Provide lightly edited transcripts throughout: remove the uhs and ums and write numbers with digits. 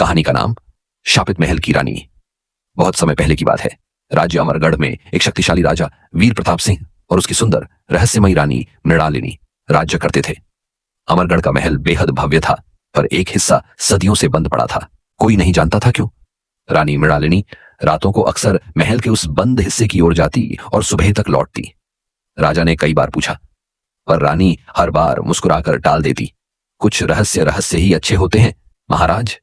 कहानी का नाम शापित महल की रानी। बहुत समय पहले की बात है। राज्य अमरगढ़ में एक शक्तिशाली राजा वीर प्रताप सिंह और उसकी सुंदर रहस्यमयी रानी मृणालिनी राज्य करते थे। अमरगढ़ का महल बेहद भव्य था, पर एक हिस्सा सदियों से बंद पड़ा था। कोई नहीं जानता था क्यों। रानी मृणालिनी रातों को अक्सर महल के उस बंद हिस्से की ओर जाती और सुबह तक लौटती। राजा ने कई बार पूछा, पर रानी हर बार मुस्कुराकर टाल देती। कुछ रहस्य ही अच्छे होते हैं महाराज।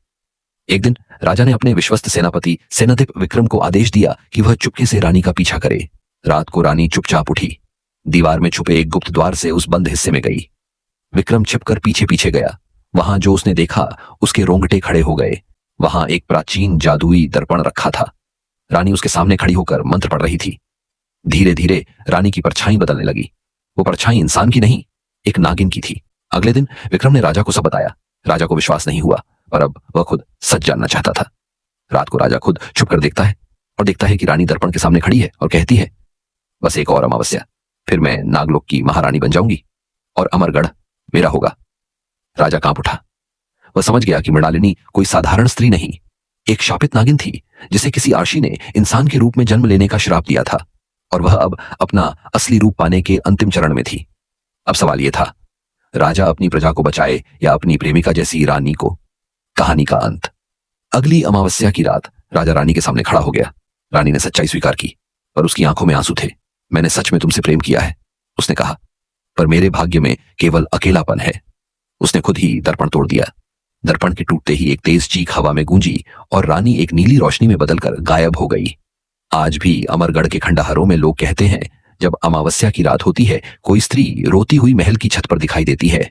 एक दिन राजा ने अपने विश्वस्त सेनापति सेनाधिप विक्रम को आदेश दिया कि वह चुपके से रानी का पीछा करे। रात को रानी चुपचाप उठी, दीवार में छुपे एक गुप्त द्वार से उस बंद हिस्से में गई। विक्रम छिपकर पीछे पीछे गया। वहां जो उसने देखा उसके रोंगटे खड़े हो गए। वहां एक प्राचीन जादुई दर्पण रखा था। रानी उसके सामने खड़ी होकर मंत्र पढ़ रही थी। धीरे धीरे रानी की परछाई बदलने लगी। वो परछाई इंसान की नहीं, एक नागिन की थी। अगले दिन विक्रम ने राजा को सब बताया। राजा को विश्वास नहीं हुआ, पर अब वह खुद सच जानना चाहता था। रात को राजा खुद छुप कर देखता है और देखता है कि रानी दर्पण के सामने खड़ी है और कहती है, बस एक और अमावस्या, फिर मैं नागलोक की महारानी बन जाऊंगी और अमरगढ़ मेरा होगा। राजा कांप उठा। वह समझ गया कि मृणालिनी कोई साधारण स्त्री नहीं, एक शापित नागिन थी जिसे किसी आर्षी ने इंसान के रूप में जन्म लेने का श्राप दिया था, और वह अब अपना असली रूप पाने के अंतिम चरण में थी। अब सवाल यह था, राजा अपनी प्रजा को बचाए या अपनी प्रेमिका जैसी रानी को। कहानी का अंत। अगली अमावस्या की रात राजा रानी के सामने खड़ा हो गया। रानी ने सच्चाई स्वीकार की, पर उसकी आंखों में आंसू थे। मैंने सच में तुमसे प्रेम किया है, उसने कहा, पर मेरे भाग्य में केवल अकेलापन है। उसने खुद ही दर्पण तोड़ दिया। दर्पण के टूटते ही एक तेज चीख हवा में गूंजी और रानी एक नीली रोशनी में बदलकर गायब हो गई। आज भी अमरगढ़ के खंडहरों में लोग कहते हैं, जब अमावस्या की रात होती है, कोई स्त्री रोती हुई महल की छत पर दिखाई देती है।